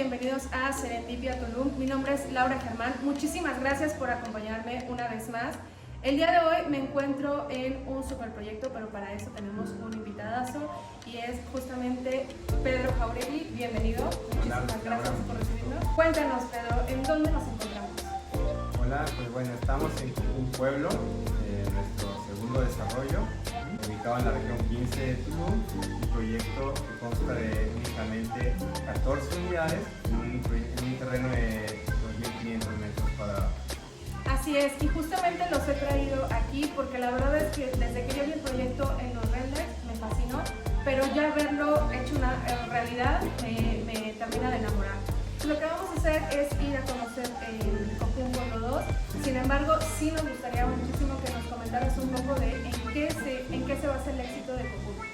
bienvenidos a Serendipia Tulum. Mi nombre es Laura Germán. Muchísimas gracias por acompañarme una vez más. El día de hoy me encuentro en un superproyecto, pero para eso tenemos un invitadazo y es justamente Pedro Jauregui. Bienvenido. Muchísimas gracias por recibirnos. Cuéntanos, Pedro, ¿en dónde nos encontramos? Hola, pues bueno, estamos en un pueblo, nuestro segundo desarrollo, ubicado en la región 15 de Tulum, un proyecto que consta de únicamente 14 unidades en un terreno de 2.500 metros cuadrados. Así es, y justamente los he traído aquí porque la verdad es que desde que yo vi el proyecto en los renders me fascinó, pero ya verlo hecho una realidad me termina de enamorar. Lo que vamos a hacer es ir a conocer el Cocún Pueblo 2, sin embargo sí nos gustaría muchísimo que nos comentaras un poco de en qué se basa el éxito de Cocún.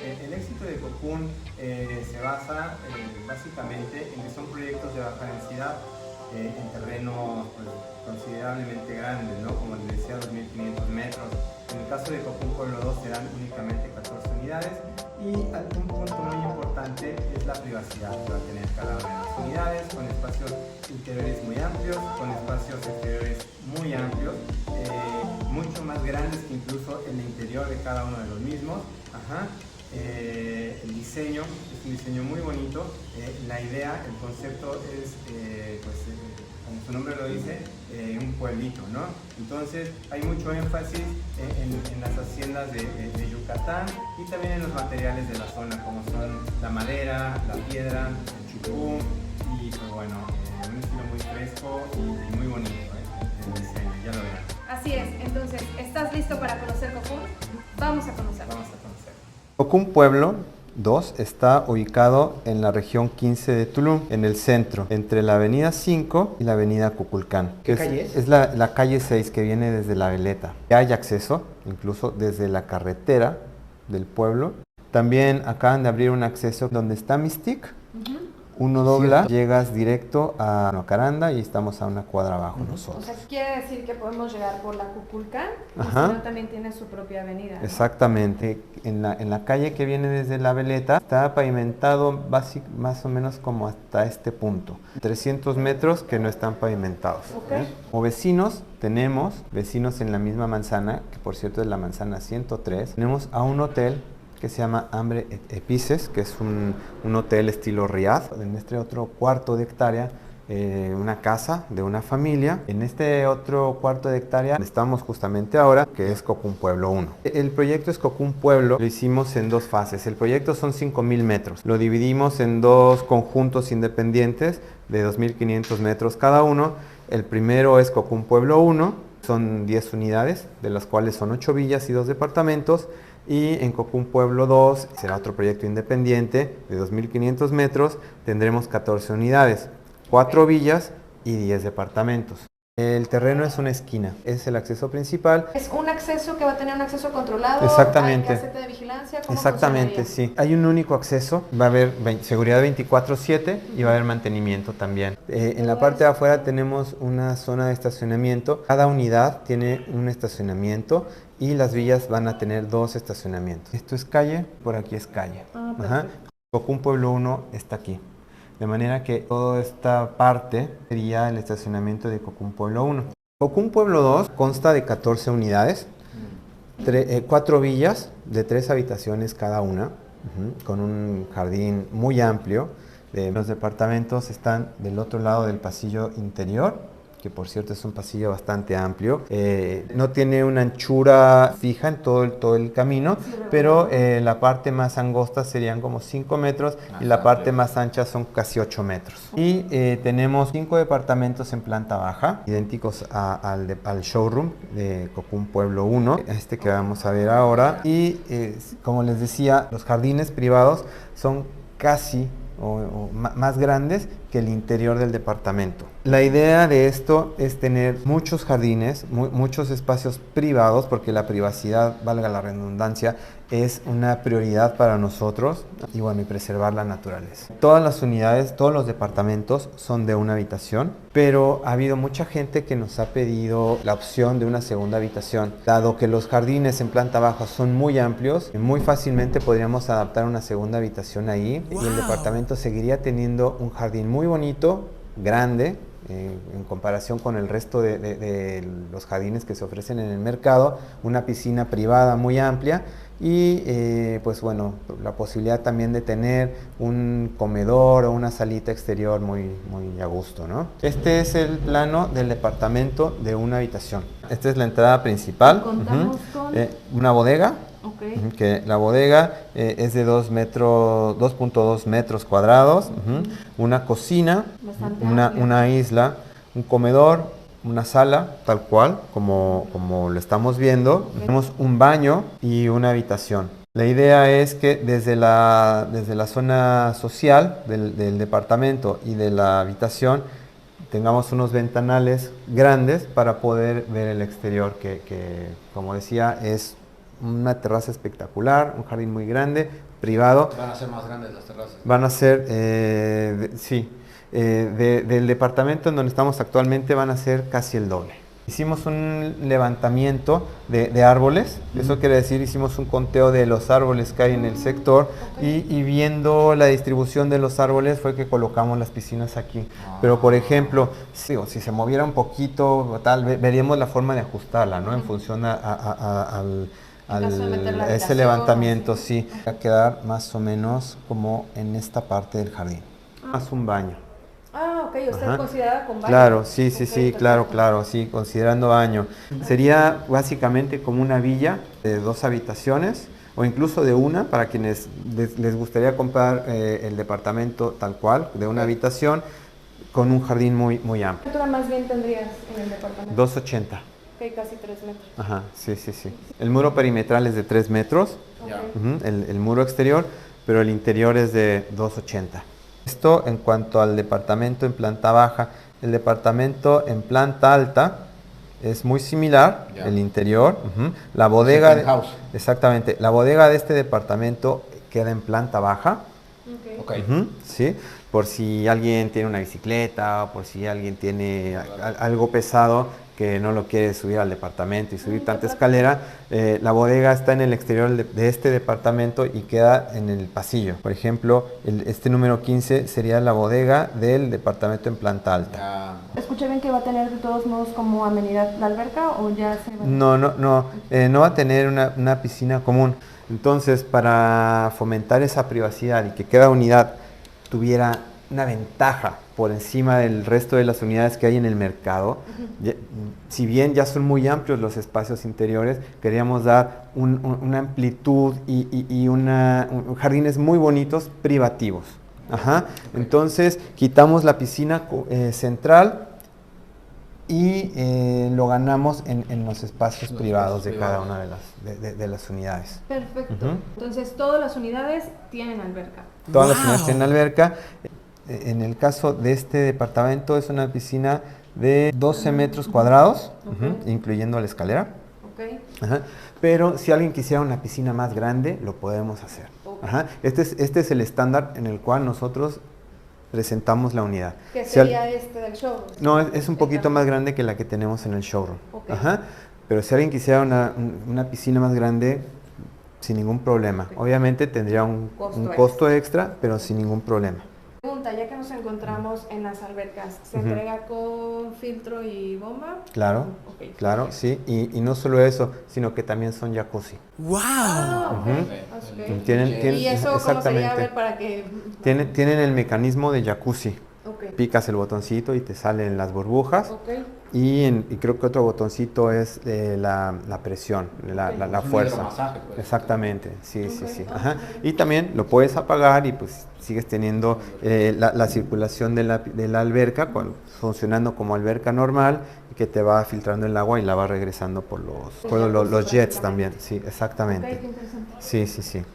El éxito de Cocún se basa básicamente en que son proyectos de baja densidad en terrenos pues, considerablemente grandes, ¿no? Como les decía, 2.500 metros. En el caso de Cocún Pueblo 2 serán únicamente 14 unidades y un punto muy importante es la privacidad que va a tener cada una de las unidades, con espacios interiores muy amplios, con espacios exteriores muy amplios, mucho más grandes que incluso el interior de cada uno de los mismos. El diseño es un diseño muy bonito. La idea, el concepto es, como su nombre lo dice, un pueblito, ¿no? Entonces hay mucho énfasis en las haciendas de Yucatán y también en los materiales de la zona, como son la madera, la piedra, el chucum y pues bueno, un estilo muy fresco y muy bonito el diseño, ya lo verán. Así es, entonces, ¿estás listo para conocer Cocún? Vamos a conocerlo. Vamos a conocer. Cocún Pueblo 2 está ubicado en la región 15 de Tulum, en el centro, entre la avenida 5 y la avenida Cuculcán. ¿Qué calle es? Es la calle 6 que viene desde la Veleta. Ya hay acceso, incluso desde la carretera del pueblo. También acaban de abrir un acceso donde está Mystic. Uno dobla, llegas directo a Nocaranda y estamos a una cuadra abajo nosotros. O sea, quiere decir que podemos llegar por la Cuculcán, Ajá. pero también tiene su propia avenida, ¿no? Exactamente. En la calle que viene desde la Veleta está pavimentado más o menos como hasta este punto. 300 metros que no están pavimentados. Ok. Como vecinos, tenemos vecinos en la misma manzana, que por cierto es la manzana 103. Tenemos a un hotel que se llama Hambre Epices, que es un hotel estilo Riad. En este otro cuarto de hectárea, una casa de una familia. En este otro cuarto de hectárea estamos justamente ahora, que es Cocún Pueblo 1. El proyecto es Cocún Pueblo, lo hicimos en dos fases. El proyecto son 5.000 metros. Lo dividimos en dos conjuntos independientes de 2.500 metros cada uno. El primero es Cocún Pueblo 1, son 10 unidades, de las cuales son 8 villas y 2 departamentos. Y en Cocún Pueblo 2 será otro proyecto independiente de 2.500 metros, tendremos 14 unidades, 4 villas y 10 departamentos. El terreno es una esquina, es el acceso principal. Es un acceso que va a tener un acceso controlado. Exactamente. Hay caseta de vigilancia. ¿Cómo Exactamente, funcionaría? sí. Hay un único acceso, va a haber seguridad 24/7 y va a haber mantenimiento también. En la parte de afuera tenemos una zona de estacionamiento. Cada unidad tiene un estacionamiento y las villas van a tener 2 estacionamientos. Esto es calle, por aquí es calle. Ajá. Cocún Pueblo 1 está aquí. De manera que toda esta parte sería el estacionamiento de Cocún Pueblo 1. Cocún Pueblo 2 consta de 14 unidades, 4 villas de 3 habitaciones cada una, con un jardín muy amplio. Los departamentos están del otro lado del pasillo interior, que por cierto es un pasillo bastante amplio. No tiene una anchura fija en todo el camino, pero la parte más angosta serían como 5 metros y la parte más ancha son casi 8 metros. Y tenemos 5 departamentos en planta baja, idénticos al showroom de Cocún Pueblo 1, este que vamos a ver ahora. Y como les decía, los jardines privados son casi más grandes que el interior del departamento. La idea de esto es tener muchos jardines, muchos espacios privados, porque la privacidad, valga la redundancia, es una prioridad para nosotros y bueno, y preservar la naturaleza. Todas las unidades, todos los departamentos son de una habitación, pero ha habido mucha gente que nos ha pedido la opción de una segunda habitación. Dado que los jardines en planta baja son muy amplios, muy fácilmente podríamos adaptar una segunda habitación ahí y el departamento seguiría teniendo un jardín muy muy bonito, grande, en comparación con el resto de los jardines que se ofrecen en el mercado, una piscina privada muy amplia y pues bueno, la posibilidad también de tener un comedor o una salita exterior muy a gusto, ¿no? Este es el plano del departamento de una habitación. Esta es la entrada principal. Contamos con una bodega. okay. Que la bodega es de 2.2 metros cuadrados, una cocina, una isla, un comedor, una sala, tal cual, como lo estamos viendo. Okay. Tenemos un baño y una habitación. La idea es que desde la zona social del departamento y de la habitación tengamos unos ventanales grandes para poder ver el exterior que como decía, es una terraza espectacular, un jardín muy grande, privado. ¿Van a ser más grandes las terrazas? Van a ser, sí, del departamento en donde estamos actualmente van a ser casi el doble. Hicimos un levantamiento de árboles, eso quiere decir, hicimos un conteo de los árboles que hay en el sector y viendo la distribución de los árboles fue que colocamos las piscinas aquí. Pero por ejemplo, si se moviera un poquito, tal, veríamos la forma de ajustarla, ¿no? En función a ese levantamiento, sí. Va a quedar más o menos como en esta parte del jardín. Más un baño. Ah, ok, ¿usted considerada con baño? Claro, sí, okay, sí, claro, sí, considerando baño. Sería básicamente como una villa de 2 habitaciones o incluso de una, para quienes les gustaría comprar el departamento tal cual, de una habitación, con un jardín muy amplio. ¿Qué altura más bien tendrías en el departamento? 2.80. Casi 3 metros. Ajá, sí. El muro perimetral es de 3 metros, Okay. el muro exterior, pero el interior es de 2.80. Esto en cuanto al departamento en planta baja. El departamento en planta alta es muy similar, el interior. La bodega, exactamente, la bodega de este departamento queda en planta baja. Okay. Sí, por si alguien tiene una bicicleta o por si alguien tiene algo pesado que no lo quiere subir al departamento y subir tanta escalera, la bodega está en el exterior de este departamento y queda en el pasillo. Por ejemplo, este número 15 sería la bodega del departamento en planta alta. ¿Escuché bien que va a tener de todos modos como amenidad la alberca o ya se va? No va a tener una piscina común. Entonces, para fomentar esa privacidad y que cada unidad tuviera una ventaja por encima del resto de las unidades que hay en el mercado, si bien ya son muy amplios los espacios interiores, queríamos dar una amplitud y jardines muy bonitos privativos. Entonces, quitamos la piscina central y lo ganamos en los espacios privados de cada una de las unidades. Perfecto. Entonces, todas las unidades tienen alberca. Todas las unidades tienen alberca. En el caso de este departamento es una piscina de 12 metros cuadrados, incluyendo la escalera. Pero si alguien quisiera una piscina más grande, lo podemos hacer. Este es el estándar en el cual nosotros presentamos la unidad. ¿Qué sería este del showroom? No, es un poquito más grande que la que tenemos en el showroom. Pero si alguien quisiera una piscina más grande, sin ningún problema. Obviamente tendría un costo extra, pero sin ningún problema. Pregunta, ya que nos encontramos en las albercas, ¿se entrega con filtro y bomba? Claro, claro, sí. Y no solo eso, sino que también son jacuzzi. ¡Wow! ¿Y eso cómo sería? A ver, para que... Tienen el mecanismo de jacuzzi. Picas el botoncito y te salen las burbujas. Y creo que otro botoncito es la presión, la fuerza. Masaje, pues. Exactamente, sí. Y también lo puedes apagar y pues sigues teniendo la circulación de la alberca funcionando como alberca normal, que te va filtrando el agua y la va regresando por los jets también. Sí, exactamente. Sí.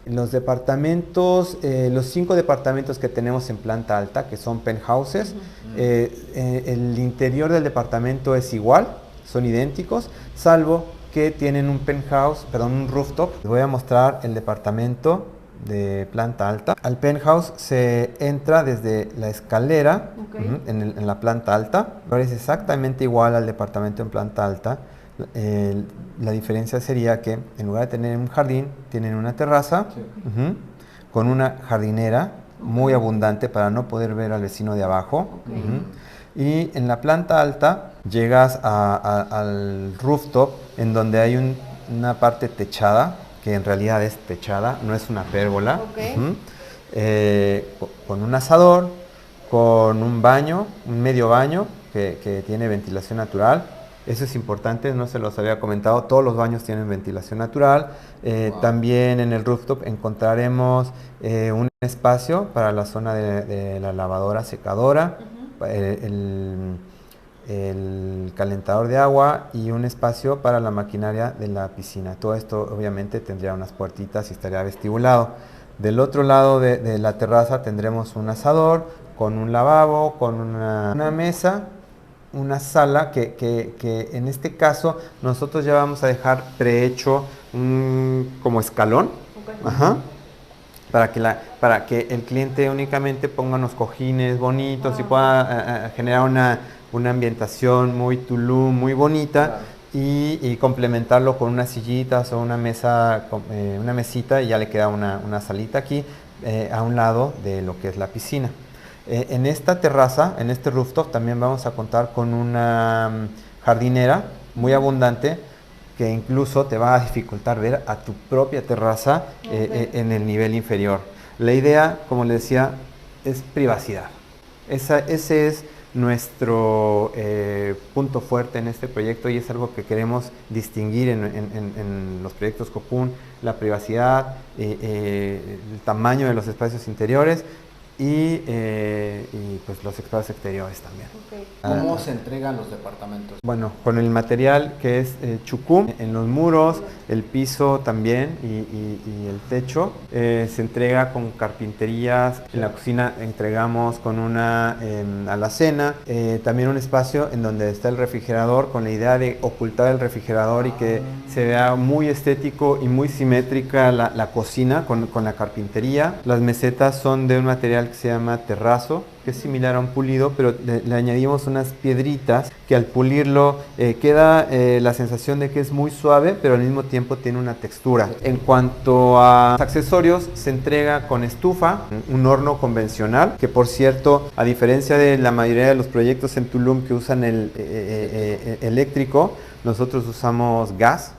Los departamentos, los 5 departamentos que tenemos en planta alta, que son penthouses, el interior del departamento es igual, son idénticos, salvo que tienen un rooftop. Les voy a mostrar el departamento de planta alta. Al penthouse se entra desde la escalera en la planta alta. Ahora es exactamente igual al departamento en planta alta. La diferencia sería que en lugar de tener un jardín, tienen una terraza con una jardinera muy abundante para no poder ver al vecino de abajo. Ok. Y en la planta alta llegas al rooftop, en donde hay una parte techada, que en realidad es techada, no es una pérgola. Ok. Con un asador, con un baño, un medio baño que tiene ventilación natural. Eso es importante, no se los había comentado, todos los baños tienen ventilación natural. Wow. También en el rooftop encontraremos un espacio para la zona de la lavadora secadora, el calentador de agua y un espacio para la maquinaria de la piscina. Todo esto obviamente tendría unas puertitas y estaría vestibulado. Del otro lado de la terraza tendremos un asador con un lavabo, con una mesa, una sala que en este caso nosotros ya vamos a dejar prehecho como escalón. Ok. Ajá. Para que el cliente únicamente ponga unos cojines bonitos y pueda generar una ambientación muy Tulum, muy bonita. Claro. Y complementarlo con unas sillitas o una mesa, una mesita, y ya le queda una salita aquí a un lado de lo que es la piscina. En esta terraza, en este rooftop, también vamos a contar con una jardinera muy abundante, que incluso te va a dificultar ver a tu propia terraza en el nivel inferior. La idea, como les decía, es privacidad. Ese es nuestro punto fuerte en este proyecto, y es algo que queremos distinguir en los proyectos Cocoon: la privacidad, el tamaño de los espacios interiores y pues los espacios exteriores también. Ok. ¿Cómo se entregan los departamentos? Bueno, con el material que es chucum, en los muros, el piso también y el techo. Se entrega con carpinterías. En la cocina entregamos con una alacena. También un espacio en donde está el refrigerador, con la idea de ocultar el refrigerador y que se vea muy estético y muy simétrica la cocina con la carpintería. Las mesetas son de un material que se llama terrazo, que es similar a un pulido, pero le añadimos unas piedritas que al pulirlo queda la sensación de que es muy suave, pero al mismo tiempo tiene una textura. En cuanto a accesorios, se entrega con estufa, un horno convencional, que por cierto, a diferencia de la mayoría de los proyectos en Tulum que usan el eléctrico, nosotros usamos gas,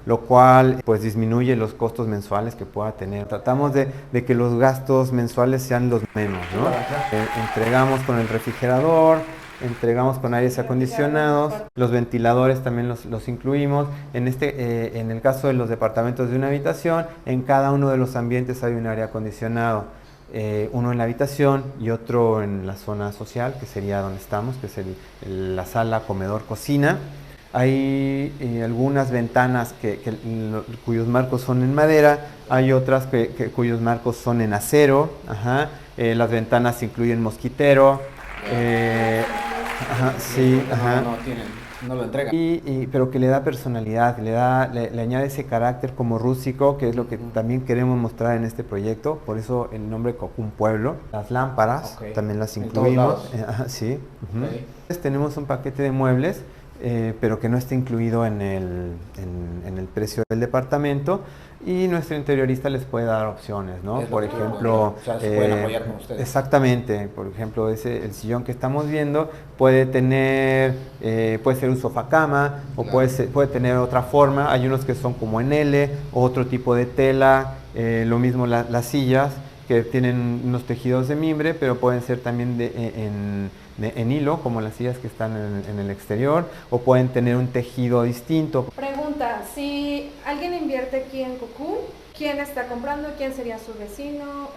lo cual pues disminuye los costos mensuales que pueda tener. Tratamos de que los gastos mensuales sean los menos, ¿no? Entregamos con el refrigerador, entregamos con aires acondicionados, los ventiladores también los incluimos. En el caso de los departamentos de una habitación, en cada uno de los ambientes hay un aire acondicionado. Uno en la habitación y otro en la zona social, que sería donde estamos, que es la sala, comedor, cocina. Hay algunas ventanas cuyos marcos son en madera, hay otras cuyos marcos son en acero. Las ventanas incluyen mosquitero. Sí, No lo entregan. Pero que le da personalidad, le añade ese carácter como rústico, que es lo que también queremos mostrar en este proyecto. Por eso el nombre Cocoon Pueblo. Las lámparas también las incluimos. Sí. Okay. Entonces, tenemos un paquete de muebles, pero que no está incluido en el precio del departamento, y nuestro interiorista les puede dar opciones, ¿no? Por ejemplo, o sea, se pueden apoyar con ustedes. Exactamente. Por ejemplo, el sillón que estamos viendo puede tener, puede ser un sofá cama, o puede tener otra forma. Hay unos que son como en L, otro tipo de tela. Lo mismo las sillas, que tienen unos tejidos de mimbre, pero pueden ser también en hilo, como las sillas que están en el exterior, o pueden tener un tejido distinto. Pregunta, si alguien invierte aquí en Cocoon, ¿quién está comprando? ¿Quién sería su vecino?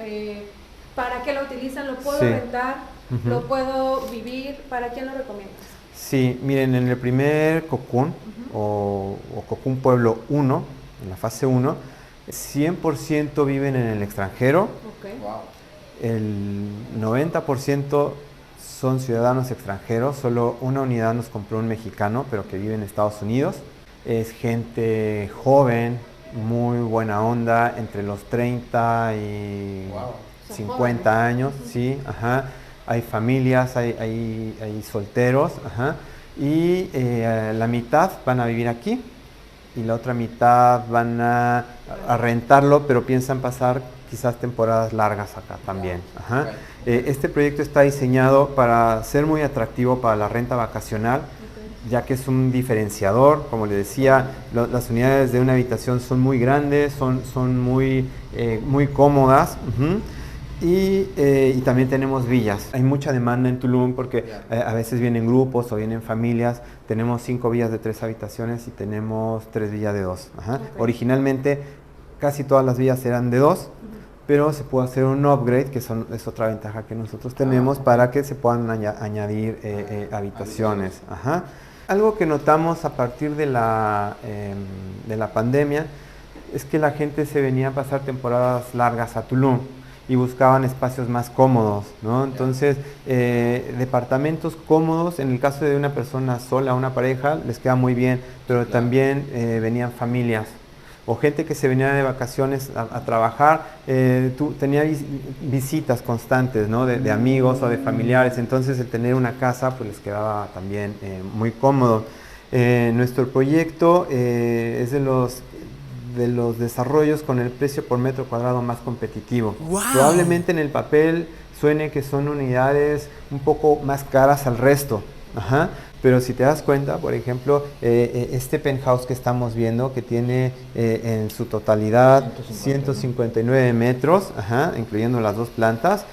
¿Para qué lo utilizan? ¿Lo puedo rentar? ¿Lo puedo vivir? ¿Para quién lo recomiendas? Sí, miren, en el primer Cocoon, o Cocoon Pueblo 1, en la fase 1, 100% viven en el extranjero. Okay. Wow. El 90% son ciudadanos extranjeros. Solo una unidad nos compró un mexicano, pero que vive en Estados Unidos. Es gente joven, muy buena onda, entre los 30 y 50 años, sí, Hay familias, hay solteros, y la mitad van a vivir aquí, y la otra mitad van a rentarlo, pero piensan pasar quizás temporadas largas acá también. Ajá. Este proyecto está diseñado para ser muy atractivo para la renta vacacional, ya que es un diferenciador. Como les decía, las unidades de una habitación son muy grandes, son muy cómodas. Y también tenemos villas. Hay mucha demanda en Tulum porque a veces vienen grupos o vienen familias. Tenemos 5 villas de 3 habitaciones y tenemos 3 villas de 2. Originalmente casi todas las villas eran de 2, pero se puede hacer un upgrade, que es otra ventaja que nosotros tenemos, para que se puedan añadir habitaciones. Algo que notamos a partir de la pandemia es que la gente se venía a pasar temporadas largas a Tulum y buscaban espacios más cómodos, ¿no? Entonces, departamentos cómodos, en el caso de una persona sola, una pareja, les queda muy bien, pero también venían familias o gente que se venía de vacaciones a trabajar, tenía visitas constantes, ¿no? de amigos o de familiares, entonces el tener una casa pues les quedaba también muy cómodo. Nuestro proyecto es de los desarrollos con el precio por metro cuadrado más competitivo. ¡Wow! Probablemente en el papel suene que son unidades un poco más caras al resto. Pero si te das cuenta, por ejemplo, este penthouse que estamos viendo, que tiene en su totalidad 159 metros, incluyendo las 2 plantas,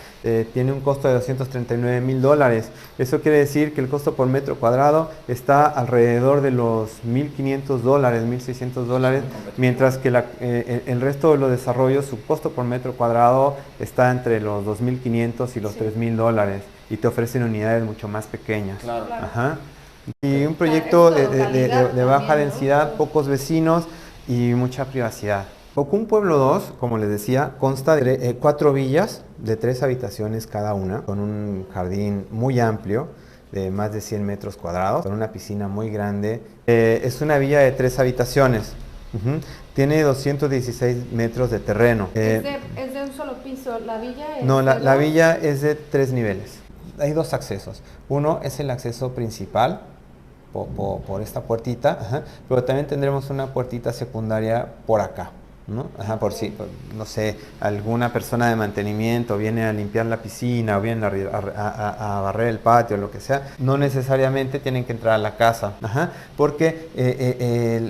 tiene un costo de $239,000. Eso quiere decir que el costo por metro cuadrado está alrededor de los $1,500, $1,600, mientras que el resto de los desarrollos, su costo por metro cuadrado está entre los $2,500 y los $3,000, y te ofrecen unidades mucho más pequeñas. Claro. Y un proyecto de baja densidad, pocos vecinos y mucha privacidad. Cocún Pueblo 2, como les decía, consta de 4 villas de 3 habitaciones cada una, con un jardín muy amplio de más de 100 metros cuadrados, con una piscina muy grande. Es una villa de 3 habitaciones. Tiene 216 metros de terreno. ¿Es de un solo piso? ¿La villa es? No, la villa es de 3 niveles. Hay 2 accesos. Uno es el acceso principal, por esta puertita, pero también tendremos una puertita secundaria por acá, ¿no? Por si, no sé, alguna persona de mantenimiento viene a limpiar la piscina o viene a barrer el patio o lo que sea, no necesariamente tienen que entrar a la casa, porque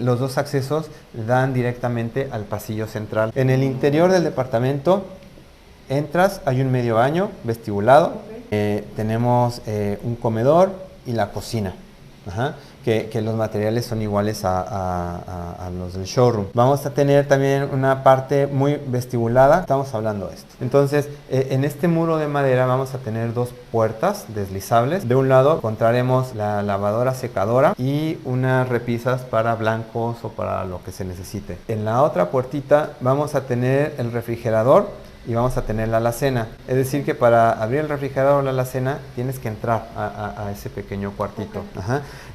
los 2 accesos dan directamente al pasillo central. En el interior del departamento entras, hay un medio baño vestibulado, tenemos un comedor y la cocina. Que los materiales son iguales a los del showroom. Vamos a tener también una parte muy vestibulada, estamos hablando de esto. Entonces, en este muro de madera vamos a tener 2 puertas deslizables. De un lado encontraremos la lavadora secadora y unas repisas para blancos o para lo que se necesite. En la otra puertita vamos a tener el refrigerador y vamos a tener la alacena. Es decir, que para abrir el refrigerador o la alacena tienes que entrar a ese pequeño cuartito.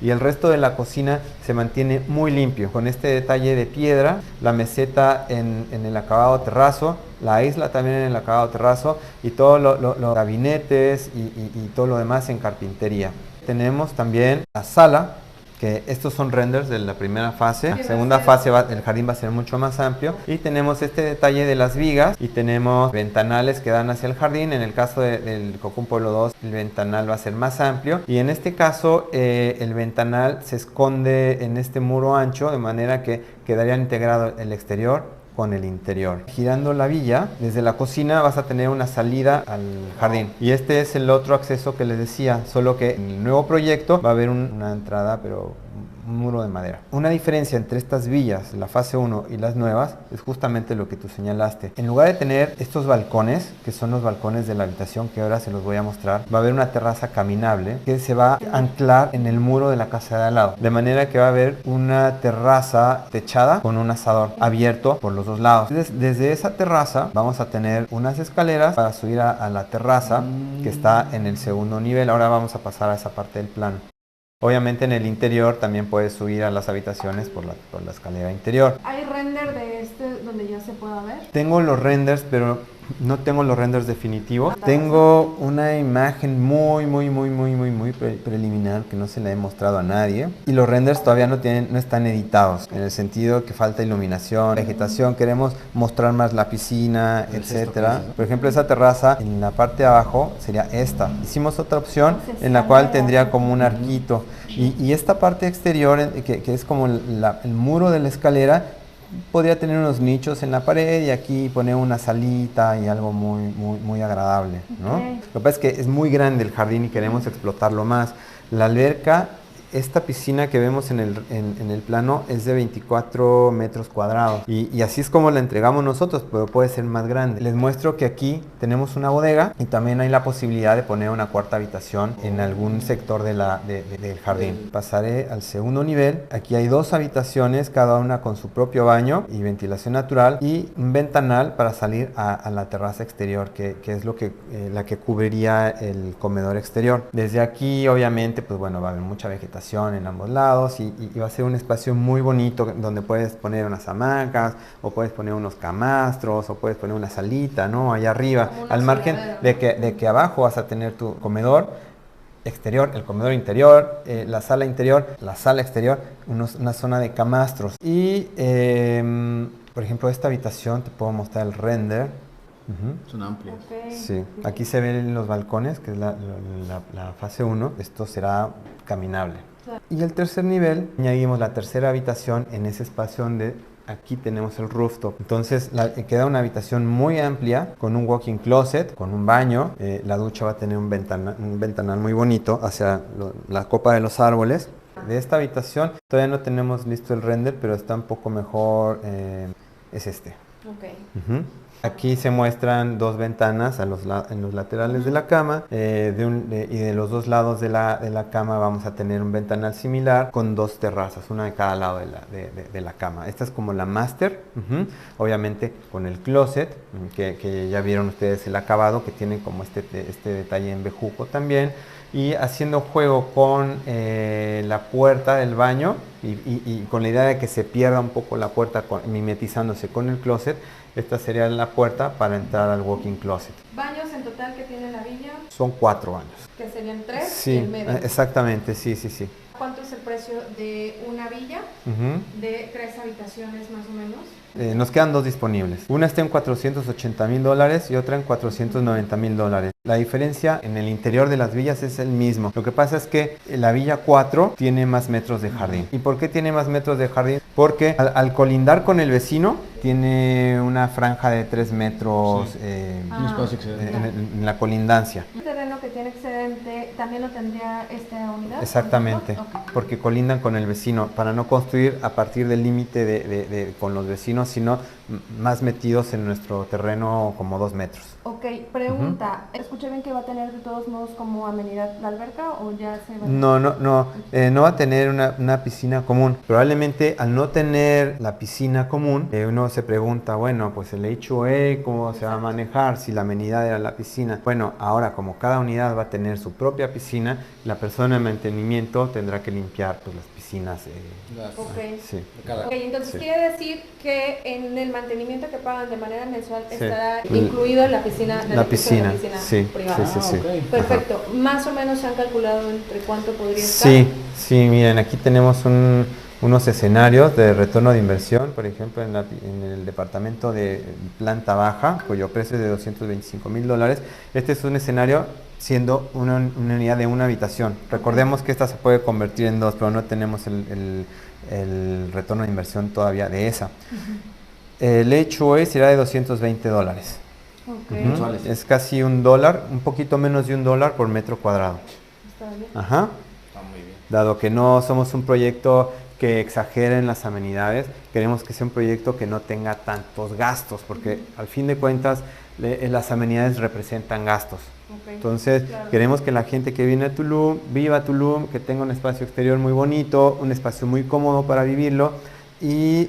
Y el resto de la cocina se mantiene muy limpio, con este detalle de piedra, la meseta en el acabado terrazo, la isla también en el acabado terrazo, y todos los gabinetes y todo lo demás en carpintería. Tenemos también la sala, que estos son renders de la primera fase. La segunda fase el jardín va a ser mucho más amplio, y tenemos este detalle de las vigas y tenemos ventanales que dan hacia el jardín. En el caso del Cocún Pueblo 2 el ventanal va a ser más amplio, y en este caso el ventanal se esconde en este muro ancho, de manera que quedaría integrado el exterior con el interior. Girando la villa, desde la cocina vas a tener una salida al jardín. Y este es el otro acceso que les decía, solo que en el nuevo proyecto va a haber una entrada, pero un muro de madera. Una diferencia entre estas villas, la fase 1 y las nuevas, es justamente lo que tú señalaste. En lugar de tener estos balcones, que son los balcones de la habitación, que ahora se los voy a mostrar, va a haber una terraza caminable que se va a anclar en el muro de la casa de al lado. De manera que va a haber una terraza techada con un asador abierto por los 2 lados. Desde esa terraza vamos a tener unas escaleras para subir a la terraza que está en el 2.º nivel. Ahora vamos a pasar a esa parte del plano. Obviamente en el interior también puedes subir a las habitaciones por la escalera interior. ¿Hay render de este donde ya se pueda ver? Tengo los renders, pero No tengo los renders definitivos. Tengo una imagen muy preliminar que no se la he mostrado a nadie. Y los renders todavía no están editados, en el sentido que falta iluminación, vegetación. Queremos mostrar más la piscina, etcétera. Por ejemplo, esa terraza en la parte de abajo sería esta. Hicimos otra opción en la cual tendría como un arquito. Y esta parte exterior, que es como el muro de la escalera, podría tener unos nichos en la pared y aquí poner una salita y algo muy agradable, ¿no? Okay. Lo que pasa es que es muy grande el jardín y queremos explotarlo más. La alberca, esta piscina que vemos en el plano es de 24 metros cuadrados y así es como la entregamos nosotros, pero puede ser más grande. Les muestro que aquí tenemos una bodega y también hay la posibilidad de poner una cuarta habitación en algún sector del jardín. Pasaré al segundo nivel. Aquí hay 2 habitaciones, cada una con su propio baño y ventilación natural y un ventanal para salir a la terraza exterior, que es la que cubriría el comedor exterior. Desde aquí, obviamente, pues bueno, va a haber mucha vegetación en ambos lados y va a ser un espacio muy bonito donde puedes poner unas hamacas o puedes poner unos camastros o puedes poner una salita, ¿no? Allá arriba, al margen de que abajo vas a tener tu comedor exterior, el comedor interior, la sala interior, la sala exterior, una zona de camastros. Y, por ejemplo, esta habitación te puedo mostrar el render. Son amplias. Okay. Sí, aquí se ven los balcones, que es la fase 1. Esto será caminable. Y el tercer nivel, añadimos la tercera habitación en ese espacio donde aquí tenemos el rooftop. Entonces queda una habitación muy amplia con un walk-in closet, con un baño. La ducha va a tener un ventanal muy bonito hacia la copa de los árboles. De esta habitación todavía no tenemos listo el render, pero está un poco mejor. Es este. Okay. Aquí se muestran 2 ventanas en los laterales de la cama y de los 2 lados de la cama vamos a tener un ventanal similar con 2 terrazas, una de cada lado de la cama. Esta es como la master, obviamente con el closet, que ya vieron ustedes el acabado, que tiene como este detalle en bejuco también. Y haciendo juego con la puerta del baño y con la idea de que se pierda un poco la puerta mimetizándose con el closet. Esta sería la puerta para entrar al walk-in closet. ¿Baños en total que tiene la villa? Son 4 baños. Que serían 3 Sí, y el medio. Exactamente, sí. ¿Cuánto es el precio de una villa de 3 habitaciones más o menos? Nos quedan 2 disponibles. Una está en $480,000 y otra en $490,000. La diferencia en el interior de las villas es el mismo. Lo que pasa es que la villa 4 tiene más metros de jardín. ¿Y por qué tiene más metros de jardín? Porque al colindar con el vecino tiene una franja de 3 metros Un espacio excedente. en la colindancia. ¿El terreno que tiene excedente también lo tendría esta unidad? Exactamente, Okay. porque colindan con el vecino, para no construir a partir del límite con los vecinos, sino más metidos en nuestro terreno como 2 metros. Ok, pregunta, ¿escuché bien que va a tener de todos modos como amenidad la alberca o ya se va a...? No va a tener una piscina común. Probablemente al no tener la piscina común, uno se pregunta, bueno, pues el HOA, ¿cómo se va a manejar si la amenidad era la piscina? Bueno, ahora como cada unidad va a tener su propia piscina, la persona de mantenimiento tendrá que limpiar pues, las piscinas. Ok. Sí. Ok, entonces Sí. quiere decir que en el mantenimiento que pagan de manera mensual Sí. estará incluido en la piscina, La piscina, sí, privada. sí. Ok. Perfecto. Más o menos se han calculado entre cuánto podría estar. Sí, miren, aquí tenemos unos escenarios de retorno de inversión, por ejemplo, en el departamento de planta baja, cuyo precio es de $225,000. Este es un escenario siendo una unidad de una habitación. Recordemos que esta se puede convertir en 2, pero no tenemos el retorno de inversión todavía de esa. El HOA será de $220. Ok. Mensuales. Es casi $1, un poquito menos de $1 por metro cuadrado. Está bien. Ajá. Está muy bien. Dado que no somos un proyecto que exagere en las amenidades, queremos que sea un proyecto que no tenga tantos gastos, porque al fin de cuentas las amenidades representan gastos. Ok. Entonces, Claro. queremos que la gente que viene a Tulum, viva Tulum, que tenga un espacio exterior muy bonito, un espacio muy cómodo para vivirlo. Y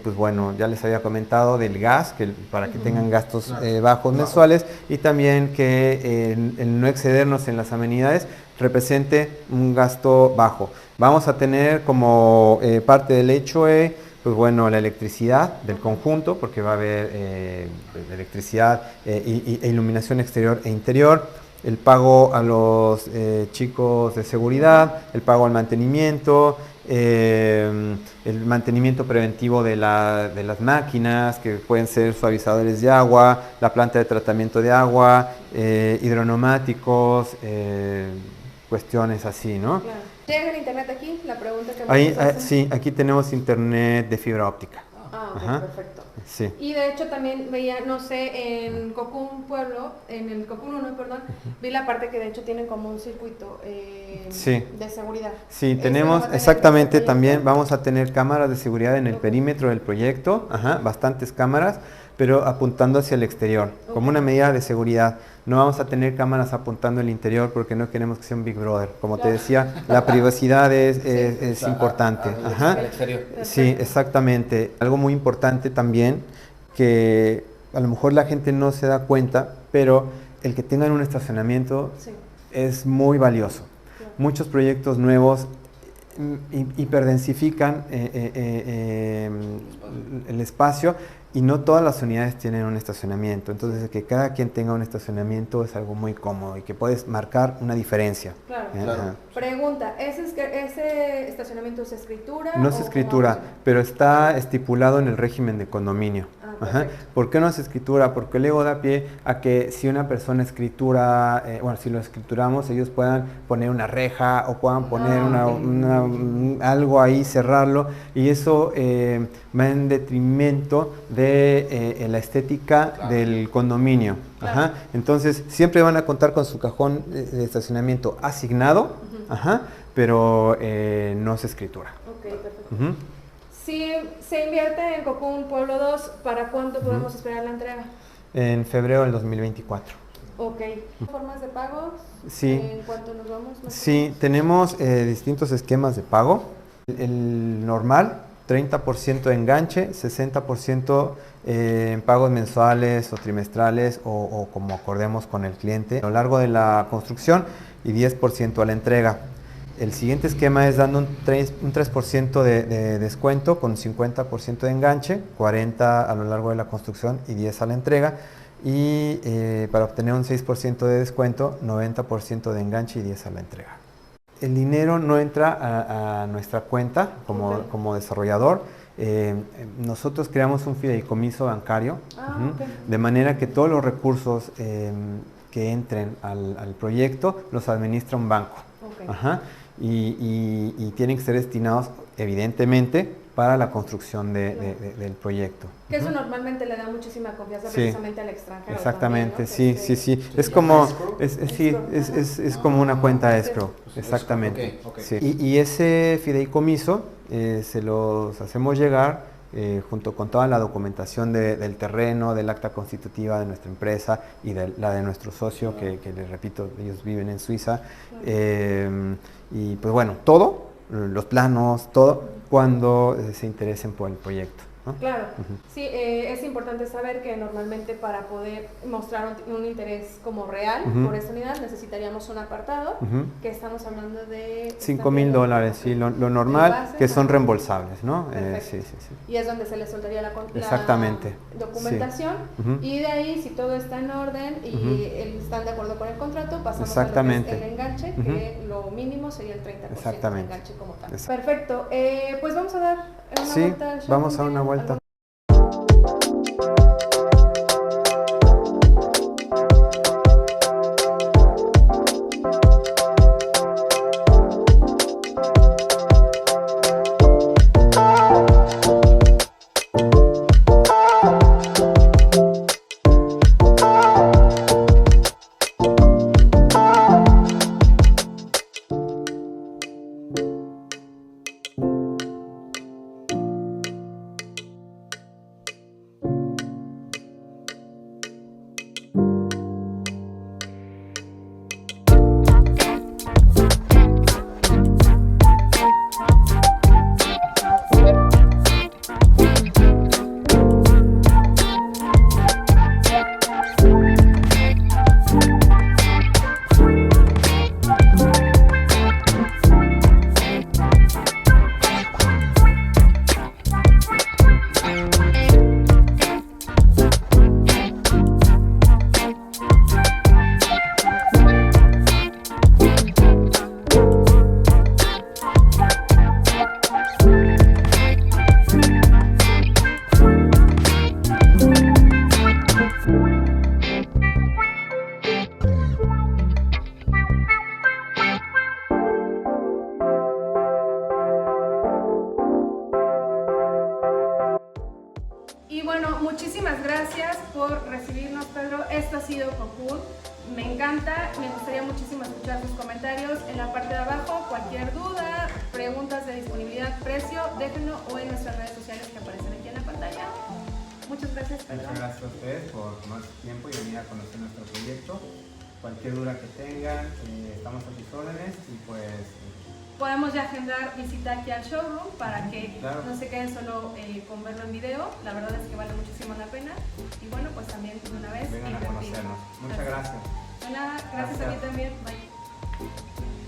pues bueno, ya les había comentado del gas, para que tengan gastos bajos mensuales, y también que el no excedernos en las amenidades represente un gasto bajo. Vamos a tener como parte del HOA pues bueno, la electricidad del conjunto, porque va a haber electricidad e iluminación exterior e interior, el pago a los chicos de seguridad, el pago al mantenimiento, el mantenimiento preventivo de las máquinas, que pueden ser suavizadores de agua, la planta de tratamiento de agua, hidroneumáticos, cuestiones así, ¿no? Claro. ¿Llega el internet aquí? La pregunta que Ahí, me hace. sí, aquí tenemos internet de fibra óptica. Ah, ok, Ajá. perfecto. Sí. Y de hecho también veía, no sé, en Cocún Pueblo, en el Cocún 1, perdón, vi la parte que de hecho tienen como un circuito Sí. de seguridad. Sí, ¿Eso tenemos lo va a tener exactamente este también, proyecto? vamos a tener cámaras de seguridad en el Ok. perímetro del proyecto, ajá, bastantes cámaras, pero apuntando hacia el exterior, como una medida de seguridad. No vamos a tener cámaras apuntando al interior porque no queremos que sea un Big Brother. Como te Claro. decía, la privacidad es importante. Ajá. Al exterior. Sí, exactamente. Algo muy importante también, que a lo mejor la gente no se da cuenta, pero el que tengan un estacionamiento Sí. es muy valioso. Claro. Muchos proyectos nuevos hiperdensifican el espacio y no todas las unidades tienen un estacionamiento. Entonces, que cada quien tenga un estacionamiento es algo muy cómodo y que puedes marcar una diferencia. Claro. Ajá. Pregunta, ¿ese estacionamiento es escritura? No es o escritura, cómo? pero está estipulado en el régimen de condominio. Ah, Ajá. perfecto. ¿Por qué no es escritura? Porque luego da pie a que si una persona escritura, bueno, si lo escrituramos, ellos puedan poner una reja o puedan poner ok. algo ahí, cerrarlo, y eso va en detrimento de la estética del condominio. Claro. Ajá. Entonces, siempre van a contar con su cajón de estacionamiento asignado, ajá, pero no es escritura. Ok, perfecto. Ujú. Si se invierte en Cocún Pueblo 2, ¿para cuándo podemos esperar la entrega? En febrero del 2024. Ok. ¿Formas de pago? Sí. ¿En cuánto nos vamos? más o Sí, menos? tenemos distintos esquemas de pago. El normal, 30% de enganche, 60% en pagos mensuales o trimestrales o como acordemos con el cliente a lo largo de la construcción y 10% a la entrega. El siguiente esquema es dando un 3% de descuento con 50% de enganche, 40% a lo largo de la construcción y 10% a la entrega. Y para obtener un 6% de descuento, 90% de enganche y 10% a la entrega. El dinero no entra a nuestra cuenta como desarrollador. Nosotros creamos un fideicomiso bancario, Ok. de manera que todos los recursos que entren al proyecto los administra un banco. Ok. Ajá. Y tienen que ser destinados, evidentemente, para la construcción del proyecto. Que eso normalmente le da muchísima confianza Sí. precisamente al extranjero. Exactamente, también, ¿no? sí, Que sí, se- sí. Es como, escrow? sí, es como una cuenta escrow, Pues, exactamente. ok, ok. Sí. Y ese fideicomiso se los hacemos llegar junto con toda la documentación del terreno, del acta constitutiva de nuestra empresa y de la de nuestro socio, que les repito, ellos viven en Suiza. Y pues bueno, todo, los planos, todo, cuando se interesen por el proyecto, ¿no? Claro, sí, es importante saber que normalmente para poder mostrar un interés como real Ujú. por esta unidad necesitaríamos un apartado, Ujú. que estamos hablando de... $5,000, sí, lo De normal, base, que son ajá. reembolsables, ¿no? Perfecto. Sí, sí, sí. Y es donde se le soltaría la Exactamente, documentación, sí. Ujú. y de ahí, si todo está en orden y Ujú. están de acuerdo con el contrato, pasamos Exactamente. a lo que es el enganche, Ujú. que lo mínimo sería el 30% de Exactamente. enganche como tal. Exacto. Perfecto, pues vamos a dar una Sí, vuelta al vamos a showroom. una ¿Tienen vuelta. algún esto ha sido Cocoon. Me encanta, me gustaría muchísimo escuchar sus comentarios en la parte de abajo. Cualquier duda, preguntas de disponibilidad, precio, déjenlo o en nuestras redes sociales que aparecen aquí en la pantalla. Muchas gracias, Pedro. Muchas gracias a ustedes por tomarse tiempo y venir a conocer nuestro proyecto. Cualquier duda que tengan, estamos a sus órdenes y pues... Podemos ya agendar visita aquí al showroom para que claro, no se queden solo con verlo en video. La verdad es que vale muchísimo la pena. Y bueno, pues también de una vez vengan a invertir. conocernos. Muchas gracias. De nada, gracias a ti también. Bye.